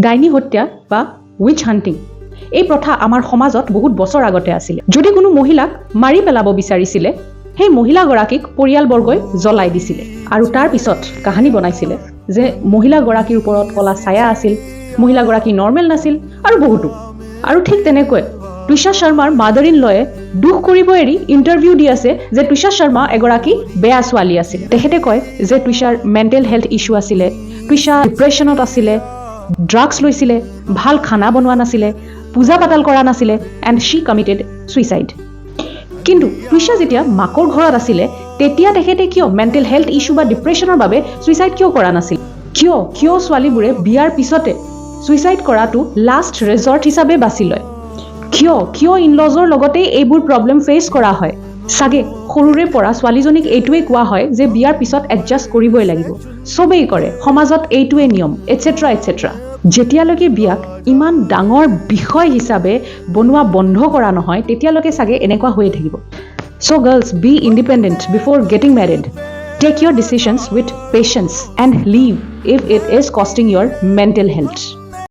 ডাইনী হত্যা বা উইচ হান্টিং এই প্ৰথা আমাৰ সমাজত বহুত বছৰ আগতে আছিলে। যদি কোনো মহিলাক মাৰি পেলাব বিচাৰিছিলে সেই মহিলাগৰাকীক পৰিয়ালবৰ্গই জ্বলাই দিছিলে আৰু তাৰ পিছত কাহিনী বনাইছিলে যে মহিলাগৰাকীৰ ওপৰত কলা ছায়া আছিল, মহিলাগৰাকী নৰ্মেল নাছিল আৰু বহুতো। আৰু ঠিক তেনেকৈ তুষাৰ শৰ্মাৰ মাদাৰ ইন লয়ে দুখ কৰিব এৰি ইণ্টাৰভিউ দি আছে যে তুষাৰ শৰ্মা এগৰাকী বেয়া ছোৱালী আছিল। তেখেতে কয় যে তুষাৰ মেণ্টেল হেল্থ ইছ্যু আছিলে, তুষাৰ ডিপ্ৰেশ্যনত আছিলে, ড্ৰাগছ লৈছিলে, ভাল খানা বনোৱা নাছিলে, পূজা পাতাল কৰা নাছিলে এণ্ড শ্বি কমিটেড ছুইচাইড। কিন্তু তুষাৰ যেতিয়া মাকৰ ঘৰত আছিলে তেতিয়া তেখেতে কিয় মেণ্টেল হেল্থ ইছ্যু বা ডিপ্ৰেশ্যনৰ বাবে ছুইচাইড কিয় কৰা নাছিল? কিয় ছোৱালীবোৰে বিয়াৰ পিছতে ছুইচাইড কৰাটো লাষ্ট ৰেজৰ্ট হিচাপে বাছি লয়? কিয় ইনলজৰ লগতে এইবোৰ প্ৰব্লেম ফেচ কৰা হয়? চাগে সৰুৰে পৰা ছোৱালীজনীক এইটোৱে কোৱা হয় যে বিয়াৰ পিছত এডজাষ্ট কৰিবই লাগিব, চবেই কৰে, সমাজত এইটোৱে নিয়ম, এটচেট্ৰা এটচেট্ৰা। যেতিয়ালৈকে বিয়াক ইমান ডাঙৰ বিষয় হিচাপে বনোৱা বন্ধ কৰা নহয় তেতিয়ালৈকে চাগে এনেকুৱা হৈয়ে থাকিব। So girls, be independent before getting married. Take your decisions with patience and leave if it is costing your mental health.